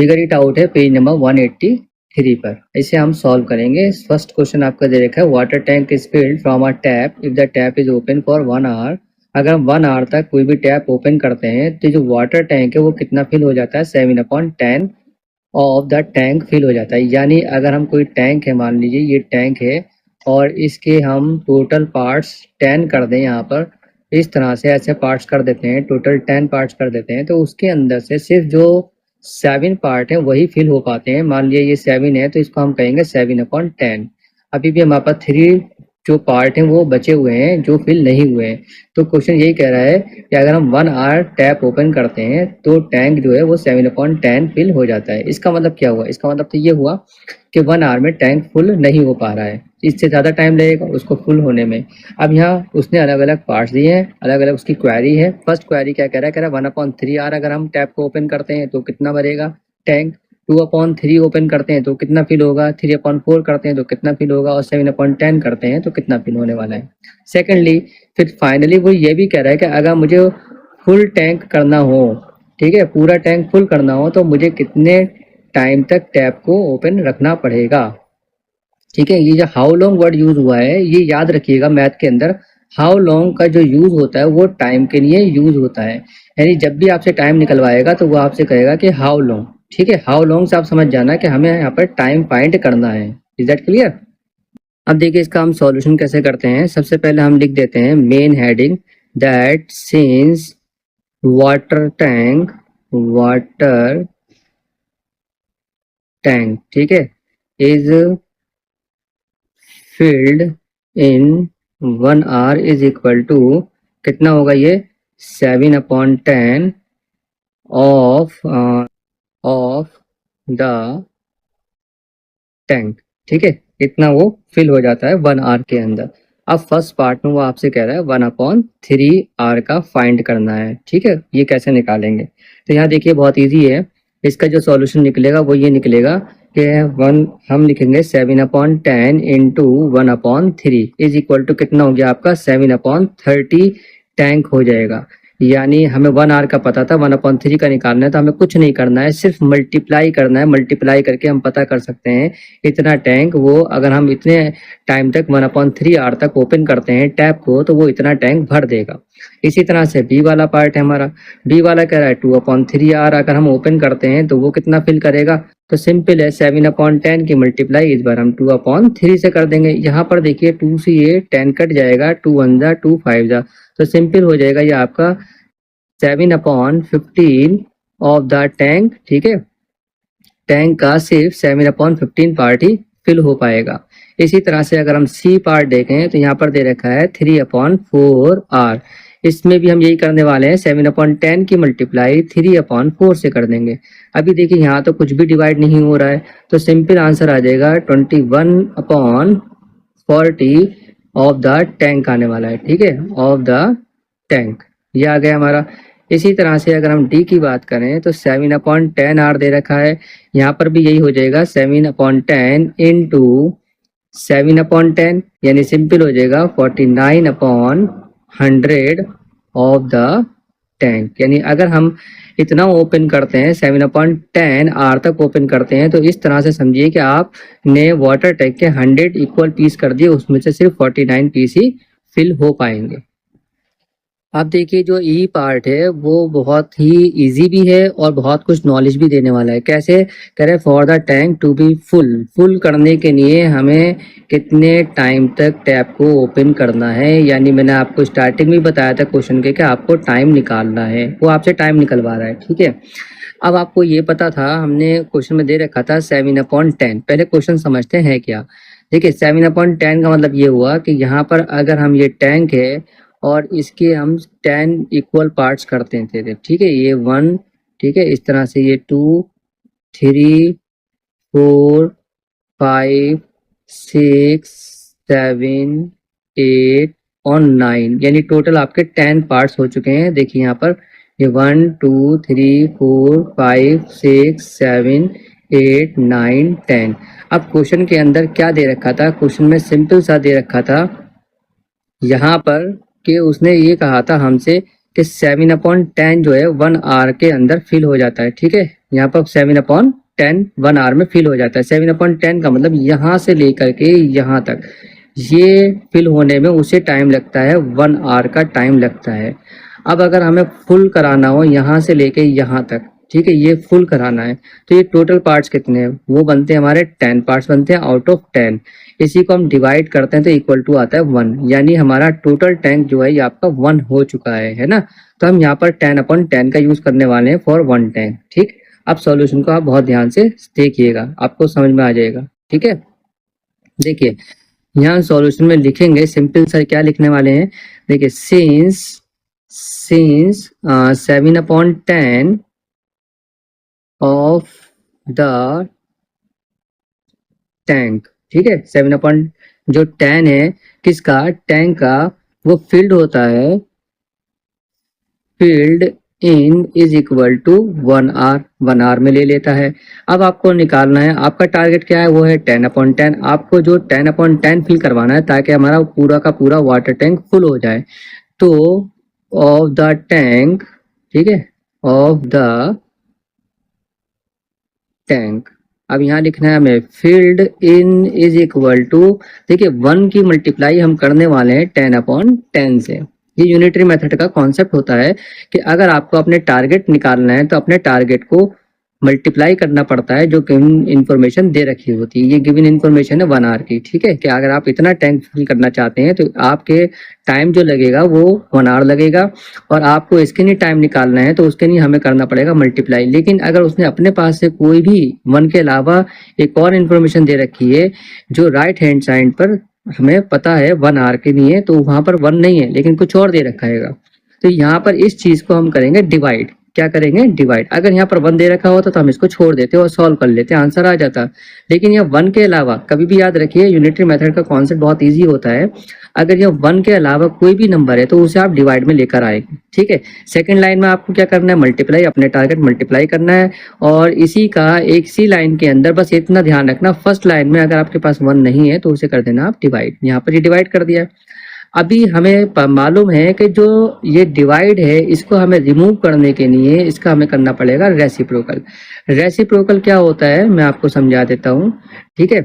Figure it out है page number 183 पर। इसे हम सॉल्व करेंगे। फर्स्ट क्वेश्चन आपका दे रखा है water tank is filled from a tap if the tap is open for 1 hour. अगर हम 1 आवर तक कोई भी टैप ओपन करते हैं तो जो वाटर टैंक है वो कितना फिल हो जाता है, 7/10 ऑफ द टैंक फिल हो जाता है। यानी अगर हम कोई टैंक है, मान लीजिए ये टैंक है और इसके हम टोटल पार्ट्स 10 कर दें, यहाँ पर इस तरह से ऐसे पार्ट्स कर देते हैं, टोटल 10 पार्ट्स कर देते हैं, तो उसके अंदर से सिर्फ जो 7 पार्ट है वही फिल हो पाते हैं। मान लिया ये 7 है तो इसको हम कहेंगे 7/10। अभी भी हमारे पास 3 जो पार्ट हैं वो बचे हुए हैं जो फिल नहीं हुए हैं। तो क्वेश्चन यही कह रहा है कि अगर हम 1 आवर टैप ओपन करते हैं तो टैंक जो है वो 7/10 फिल हो जाता है। इसका मतलब क्या हुआ? इसका मतलब तो ये हुआ कि 1 आवर में टैंक फुल नहीं हो पा रहा है, इससे ज़्यादा टाइम लगेगा उसको फुल होने में। अब यहाँ उसने अलग अलग पार्ट्स दिए हैं, अलग अलग उसकी क्वेरी है। फर्स्ट क्वेरी क्या कह रहा है? कह रहा है 1/3 आवर अगर हम टैप को ओपन करते हैं तो कितना भरेगा टैंक। 2/3 ओपन करते हैं तो कितना फिल होगा, 3/4 करते हैं तो कितना फिल होगा, और 7/10 करते हैं तो कितना फिल होने वाला है। सेकेंडली फिर फाइनली वो ये भी कह रहा है कि अगर मुझे फुल टैंक करना हो, ठीक है, पूरा टैंक फुल करना हो तो मुझे कितने टाइम तक टैप को ओपन रखना पड़ेगा। ठीक है, ये जो हाउ लॉन्ग वर्ड यूज हुआ है ये याद रखिएगा, मैथ के अंदर हाउ लॉन्ग का जो यूज होता है वो टाइम के लिए यूज होता है। यानी जब भी आपसे टाइम निकलवाएगा तो वो आपसे कहेगा कि हाउ लॉन्ग। ठीक है, हाउ लॉन्ग से आप समझ जाना कि हमें यहाँ पर टाइम फाइंड करना है। Is that clear? अब देखिए इसका हम सॉल्यूशन कैसे करते हैं। सबसे पहले हम लिख देते हैं main heading that since water tank ठीक है is filled in 1 hour is equal to कितना होगा ये 7/10 ऑफ द टैंक। ठीक है, इतना वो फिल हो जाता है 1 आवर के अंदर। अब फर्स्ट पार्ट में वो आपसे कह रहा है 1/3 आवर का फाइंड करना है। ठीक है, ये कैसे निकालेंगे? तो यहाँ देखिए बहुत इजी है। इसका जो सॉल्यूशन निकलेगा वो ये निकलेगा कि हम लिखेंगे 7/10 इंटू 1/3 इज इक्वल टू कितना हो गया आपका 7/30 टैंक हो जाएगा। यानी हमें 1 आवर का पता था, 1/3 का निकालना है तो हमें कुछ नहीं करना है, सिर्फ मल्टीप्लाई करना है। मल्टीप्लाई करके हम पता कर सकते हैं इतना टैंक वो, अगर हम इतने टाइम तक 1/3 आवर तक ओपन करते हैं टैप को तो वो इतना टैंक भर देगा। इसी तरह से बी वाला पार्ट है हमारा। बी वाला कह रहा है 2/3 आवर अगर हम ओपन करते हैं तो वो कितना फिल करेगा। तो सिंपल है 7/10 की मल्टीप्लाई इस बार हम 2/3 से कर देंगे। यहाँ पर देखिए 2 से ये 10 कट जाएगा, 2 1 जा 2 5 जा, तो सिंपल हो जाएगा ये आपका 7/15 ऑफ द टैंक। ठीक है, टैंक का सिर्फ 7/15 पार्ट ही फिल हो पाएगा। इसी तरह से अगर हम सी पार्ट देखें तो यहाँ पर दे रखा है 3/4 आर। इसमें भी हम यही करने वाले हैं, 7/10 की मल्टीप्लाई 3/4 से कर देंगे। अभी देखिए यहाँ तो कुछ भी डिवाइड नहीं हो रहा है तो सिंपल आंसर आ जाएगा 21/40 ऑफ द टैंक आने वाला है। ठीक है, ऑफ द टैंक ये आ गया हमारा। इसी तरह से अगर हम डी की बात करें तो 7/10 आर दे रखा है, यहाँ पर भी यही हो जाएगा 7/10 इंटू 7/10, यानी सिंपल हो जाएगा 49/100 ऑफ द टैंक। यानी अगर हम इतना ओपन करते हैं 7/10 आर तक ओपन करते हैं तो इस तरह से समझिए कि आपने वाटर टैंक के 100 इक्वल पीस कर दिए, उसमें से सिर्फ 49 पीस ही फिल हो पाएंगे। अब देखिए जो ई पार्ट है वो बहुत ही इजी भी है और बहुत कुछ नॉलेज भी देने वाला है। कैसे कह रहे हैं? For the tank to be full करने के लिए हमें कितने टाइम तक टैप को ओपन करना है। यानी मैंने आपको स्टार्टिंग में बताया था क्वेश्चन के कि आपको टाइम निकालना है, वो आपसे टाइम निकलवा रहा है। ठीक है, अब आपको ये पता था, हमने क्वेश्चन में दे रखा था 7/10। पहले क्वेश्चन समझते हैं क्या। देखिए 7/10 का मतलब ये हुआ कि यहाँ पर अगर हम ये टैंक है और इसके हम 10 इक्वल पार्ट्स करते थे। ठीक है, ये 1, ठीक है, इस तरह से ये 2 3 4 5 6 7 8 और 9, यानी टोटल आपके 10 पार्ट्स हो चुके हैं। देखिए यहाँ पर ये 1 2 3 4 5 6 7 8 9 10। अब क्वेश्चन के अंदर क्या दे रखा था? क्वेश्चन में सिंपल सा दे रखा था यहाँ पर कि उसने ये कहा था हमसे कि 7/10 जो है 1 आवर के अंदर फिल हो जाता है। ठीक है, यहाँ पर 7/10 1 आवर में फिल हो जाता है। 7/10 का मतलब यहाँ से लेकर के यहाँ तक ये फिल होने में उसे टाइम लगता है 1 आवर का टाइम लगता है। अब अगर हमें फुल कराना हो यहाँ से लेके यहाँ तक, ठीक है, ये फुल कराना है, तो ये टोटल पार्ट्स कितने हैं, वो बनते हैं हमारे 10 पार्ट्स बनते हैं आउट ऑफ 10। इसी को हम डिवाइड करते हैं तो इक्वल टू आता है 1, यानी हमारा टोटल टैंक जो है ये आपका 1 हो चुका है ना। तो हम यहाँ पर 10/10 का यूज करने वाले हैं फॉर 1 टैंक। ठीक, अब सॉल्यूशन को आप बहुत ध्यान से देखिएगा, आपको समझ में आ जाएगा। ठीक है, देखिए यहाँ सॉल्यूशन में लिखेंगे सिंपल सा क्या लिखने वाले हैं, देखिए सिंस 7/10 ऑफ द टैंक, ठीक है, 7 जो 10 है किसका, टैंक का, वो फील्ड होता है, filled in is equal to 1 hour, 1 hour में ले लेता है। अब आपको निकालना है, आपका टारगेट क्या है, वो है 10/10। आपको जो 10/10 फिल करवाना है ताकि हमारा पूरा का पूरा वाटर टैंक फुल हो जाए। तो ऑफ द टैंक, ठीक है, ऑफ द टैंक, अब यहाँ लिखना है हमें filled in is equal to, देखिए 1 की मल्टीप्लाई हम करने वाले हैं 10/10 से। ये यूनिटरी मेथड का कॉन्सेप्ट होता है कि अगर आपको अपने टारगेट निकालना है तो अपने टारगेट को मल्टीप्लाई करना पड़ता है जो गिवन इन्फॉर्मेशन दे रखी होती है। ये गिवन इन्फॉर्मेशन है 1 आवर की, ठीक है, कि अगर आप इतना टैंक फिल करना चाहते हैं तो आपके टाइम जो लगेगा वो 1 आवर लगेगा, और आपको इसके लिए टाइम निकालना है तो उसके लिए हमें करना पड़ेगा मल्टीप्लाई। लेकिन अगर उसने अपने पास से कोई भी 1 के अलावा एक और इन्फॉर्मेशन दे रखी है जो राइट हैंड साइड पर हमें पता है 1 आवर के लिए, तो वहां पर 1 नहीं है लेकिन कुछ और दे रखा है, तो यहाँ पर इस चीज को हम करेंगे डिवाइड। क्या करेंगे, डिवाइड। अगर यहाँ पर 1 दे रखा होता तो हम इसको छोड़ देते और सॉल्व कर लेते, आंसर आ जाता। लेकिन यह 1 के अलावा, कभी भी याद रखिए यूनिटरी मेथड का कॉन्सेप्ट बहुत इजी होता है, अगर यह 1 के अलावा कोई भी नंबर है तो उसे आप डिवाइड में लेकर आएंगे। ठीक है, सेकंड लाइन में आपको क्या करना है, मल्टीप्लाई, अपने टारगेट मल्टीप्लाई करना है। और इसी का एक सी लाइन के अंदर बस इतना ध्यान रखना, फर्स्ट लाइन में अगर आपके पास 1 नहीं है तो उसे कर देना आप डिवाइड। यहाँ पर ये डिवाइड कर दिया। अभी हमें मालूम है कि जो ये डिवाइड है इसको हमें रिमूव करने के लिए इसका हमें करना पड़ेगा रेसिप्रोकल। रेसिप्रोकल क्या होता है मैं आपको समझा देता हूँ। ठीक है,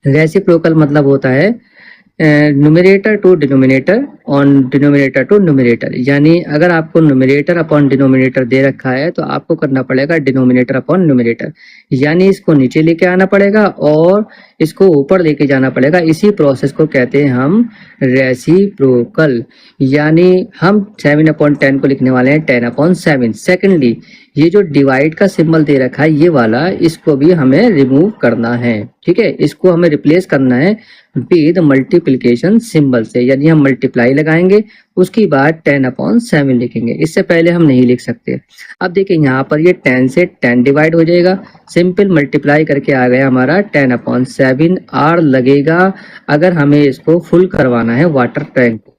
रेसिप्रोकल मतलब होता है numerator to denominator on denominator to numerator, यानी अगर आपको न्यूमरेटर अपॉन डिनोमिनेटर दे रखा है तो आपको करना पड़ेगा डिनोमिनेटर अपॉन न्यूमरेटर, यानी इसको नीचे लेके आना पड़ेगा और इसको ऊपर लेके जाना पड़ेगा। इसी प्रोसेस को कहते हैं हम रेसिप्रोकल, यानी हम 7/10 को लिखने वाले हैं 10/7। सेकेंडली ये जो डिवाइड का सिंबल दे रखा है ये वाला, इसको भी हमें रिमूव करना है। ठीक है, इसको हमें रिप्लेस करना है विद मल्टीप्लिकेशन सिंबल से, यानी हम मल्टीप्लाई लगाएंगे उसके बाद 10/7 लिखेंगे, इससे पहले हम नहीं लिख सकते। अब देखिए यहाँ पर ये 10 से 10 डिवाइड हो जाएगा, सिंपल मल्टीप्लाई करके आ गया हमारा 10/7 आर लगेगा अगर हमें इसको फुल करवाना है वाटर टैंक को।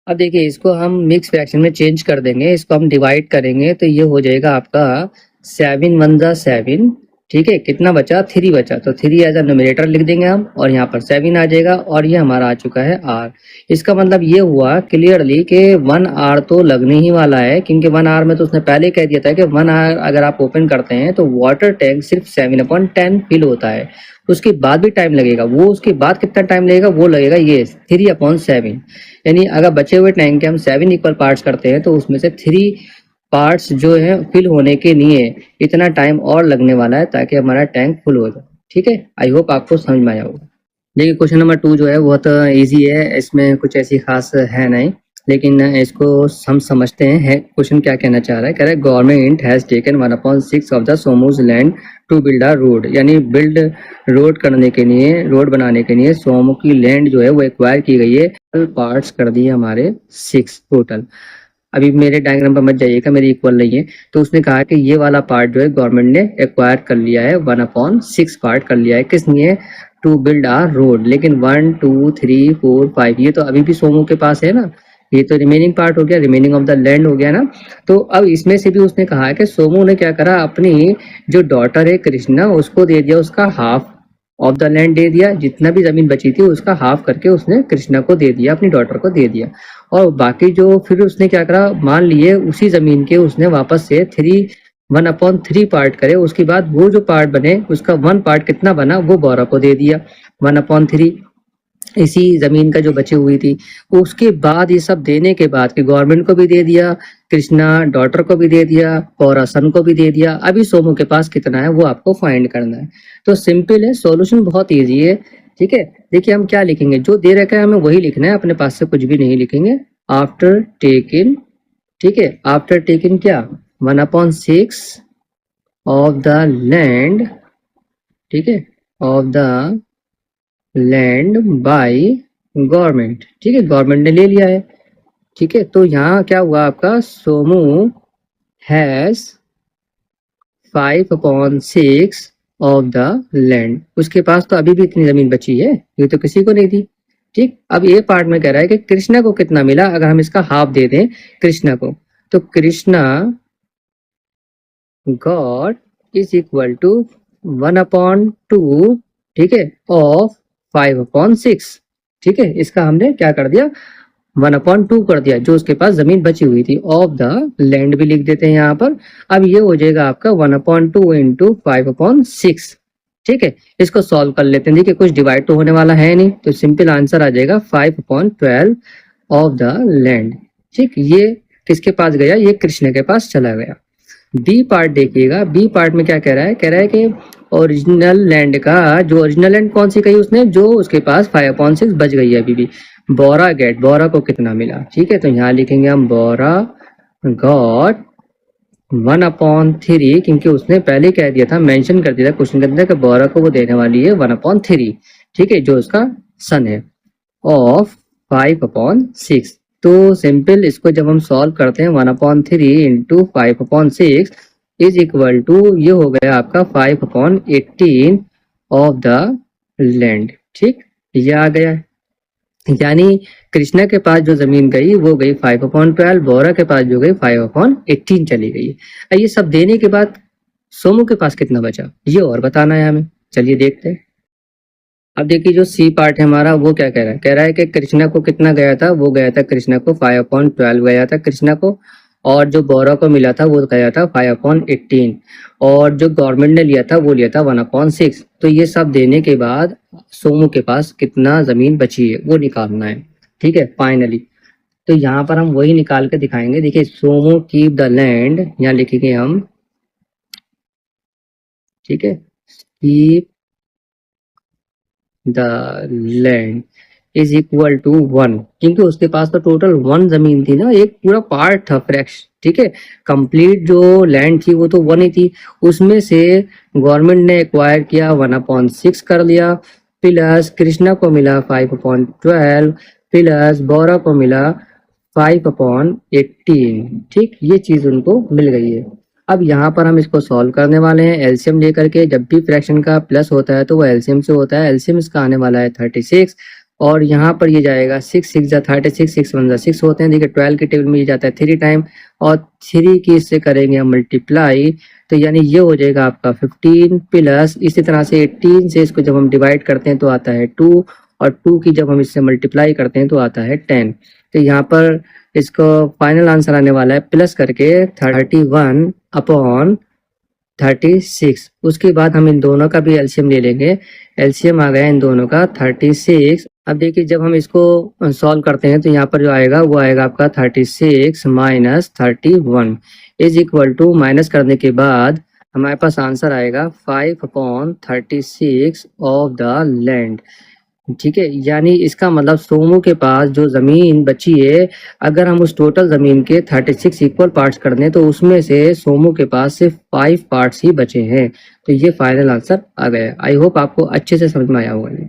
अब देखिए इसको हम मिक्स फ्रैक्शन में चेंज कर देंगे, इसको हम डिवाइड करेंगे तो ये हो जाएगा आपका 7 1 7। ठीक है, कितना बचा, 3 बचा, तो 3 एज अ न्यूमरेटर लिख देंगे हम और यहाँ पर 7 आ जाएगा और ये हमारा आ चुका है आर। इसका मतलब ये हुआ क्लियरली कि 1 आर तो लगने ही वाला है, क्योंकि 1 आर में तो उसने पहले कह दिया था कि 1 आर अगर आप ओपन करते हैं तो वाटर टैंक सिर्फ 7/10 फिल होता है, उसके बाद भी टाइम लगेगा। वो उसके बाद कितना टाइम लगेगा, वो लगेगा ये 3/7, यानी अगर बचे हुए टैंक के हम 7 इक्वल पार्ट्स करते हैं तो उसमें से 3 पार्ट्स जो है फिल होने के लिए इतना टाइम और लगने वाला है ताकि हमारा टैंक फुल हो जाए। ठीक है, आई होप आपको समझ में आया होगा। देखिए क्वेश्चन नंबर 2 जो है बहुत इजी है, इसमें कुछ ऐसी खास है नहीं, लेकिन इसको हम समझते हैं है क्वेश्चन क्या कहना चाह रहा है। कह रहा है government has taken 1/6 of the सोमूज land to build a road, यानी बिल्ड रोड करने के लिए, रोड बनाने के लिए सोमू की लैंड जो है वो एक्वायर की गई है। पार्ट्स कर दिए हमारे 6 टोटल। अभी मेरे डायग्राम पर मत जाइएगा, मेरी इक्वल नहीं है, तो उसने कहा कि ये वाला पार्ट जो है गवर्नमेंट ने एक्वायर कर लिया है, 1/6 पार्ट कर लिया है, किस लिए, टू बिल्ड आ रोड। लेकिन 1 2 3 4 5 ये तो अभी भी सोमू के पास है ना, ये तो रिमेनिंग पार्ट हो गया, रिमेनिंग ऑफ द लैंड हो गया ना। तो अब इसमें से भी उसने कहा है कि सोमू ने क्या करा, अपनी जो डॉटर है कृष्णा उसको दे दिया, उसका हाफ ऑफ द लैंड दे दिया, जितना भी जमीन बची थी उसका हाफ करके उसने कृष्णा को दे दिया, अपनी डॉटर को दे दिया। और बाकी जो फिर उसने क्या करा, मान लिए उसी जमीन के उसने वापस से 3 1/3 पार्ट करे, उसके बाद वो जो पार्ट बने उसका 1 पार्ट कितना बना वो बोरा को दे दिया 1/3 इसी जमीन का जो बची हुई थी। उसके बाद ये सब देने के बाद कि गवर्नमेंट को भी दे दिया, कृष्णा डॉटर को भी दे दिया, पौरा सन को भी दे दिया। अभी सोमू के पास कितना है वो आपको फाइंड करना है। तो सिंपल है, सॉल्यूशन बहुत इजी है। ठीक है, देखिए हम क्या लिखेंगे, जो दे रखा है हमें वही लिखना है, अपने पास से कुछ भी नहीं लिखेंगे। आफ्टर टेकिन, ठीक है, आफ्टर टेकिन क्या 1/6 ऑफ द लैंड, ठीक है, of the land by government, ठीक है, गवर्नमेंट ने ले लिया है। ठीक है, तो यहाँ क्या हुआ आपका, Somu has 5/6 of the land. उसके पास तो अभी भी इतनी जमीन बची है, ये तो किसी को नहीं दी। ठीक, अब ये पार्ट में कह रहा है कि कृष्णा को कितना मिला, अगर हम इसका हाफ दे दें कृष्णा को, तो Krishna got is equal to 1/2, ठीक है, ऑफ 5/6। ठीक है, इसका हमने क्या कर दिया 1/2 कर दिया, जो उसके पास जमीन बची हुई थी। ऑफ द लैंड भी लिख देते हैं यहाँ पर। अब ये हो जाएगा आपका 1/2 इंटू 5/6। ठीक है, इसको सॉल्व कर लेते हैं। देखिए कुछ डिवाइड तो होने वाला है नहीं, तो सिंपल आंसर आ जाएगा 5/12 ऑफ द लैंड। ठीक, ये किसके पास गया, ये कृष्ण के पास चला गया। बी पार्ट देखिएगा, बी पार्ट में क्या कह रहा है, कह रहा है कि ओरिजिनल लैंड का, जो ओरिजिनल लैंड कौन सी कही उसने, जो उसके पास 5/6 बच गई है अभी भी। बोरा गेट, बोरा को कितना मिला। ठीक है, तो यहाँ लिखेंगे हम बोरा गॉट 1/3, क्योंकि उसने पहले कह दिया था, मेंशन कर दिया था क्वेश्चन के अंदर कि बोरा को वो देने वाली है 1/3, ठीक है, जो उसका सन है, ऑफ 5/6। तो सिंपल इसको जब हम सॉल्व करते हैं 1/3 इंटू 5/6 इज इक्वल टू, ये हो गया आपका 5/18 ऑफ द लैंड। ठीक, ये आ गया, यानी कृष्णा के पास जो जमीन गई वो गई 5/12, बोरा के पास जो गई 5/18 चली गई। ये सब देने के बाद सोमू के पास कितना बचा, ये और बताना है हमें। चलिए देखते हैं। अब देखिए जो सी पार्ट है हमारा, वो क्या कह रहा है, कह रहा है कि कृष्णा को कितना गया था, वो गया था कृष्णा को 5/12 गया था कृष्णा को, और जो बोरा को मिला था वो गया था 5/18, और जो गवर्नमेंट ने लिया था वो लिया था 1/6। तो ये सब देने के बाद सोमू के पास कितना जमीन बची है वो निकालना है। ठीक है, फाइनली तो यहाँ पर हम वही निकाल के दिखाएंगे। देखिए सोमू कीप द लैंड, यहाँ लिखेंगे हम, ठीक है, keep the land is equal to 1, क्योंकि उसके पास तो टोटल 1 जमीन थी ना, एक पूरा पार्ट था फ्रैक्श। ठीक है, कंप्लीट जो लैंड थी वो तो 1 ही थी, उसमें से गवर्नमेंट ने एक्वायर किया 1/6 कर लिया, प्लस कृष्णा को मिला 5/12, प्लस बोरा को मिला 5/18। ठीक, ये चीज उनको मिल गई है। अब यहाँ पर हम इसको सॉल्व करने वाले हैं एलसीएम लेकर के। जब भी फ्रैक्शन का प्लस होता है तो वो एलसीएम से होता है। एलसीएम इसका आने वाला है 36, और यहाँ पर ये जाएगा 6 6 36, 6 1 6 होते हैं। देखिए 12 के टेबल में ये जाता है 3 टाइम, और 3 की इससे करेंगे हम मल्टीप्लाई, तो यानी ये हो जाएगा आपका 15, प्लस इसी तरह से 18 से इसको जब हम डिवाइड करते हैं तो आता है 2, और 2 की जब हम इससे मल्टीप्लाई करते हैं तो आता है 10। तो यहाँ पर इसको फाइनल आंसर आने वाला है प्लस करके 31/36। उसके बाद हम इन दोनों का भी एलसीएम ले लेंगे। एलसीएम आ गया इन दोनों का 36। अब देखिए जब हम इसको सॉल्व करते हैं तो यहाँ पर जो आएगा वो आएगा आपका 36 minus 31 is equal to, minus करने के बाद हमारे पास आंसर आएगा 5/36 ऑफ द लैंड। ठीक है, यानी इसका मतलब सोमू के पास जो जमीन बची है, अगर हम उस टोटल जमीन के 36 इक्वल पार्ट्स कर दें तो उसमें से सोमू के पास सिर्फ 5 पार्ट्स ही बचे हैं। तो ये फाइनल आंसर आ गया। आई होप आपको अच्छे से समझ में आया होगा।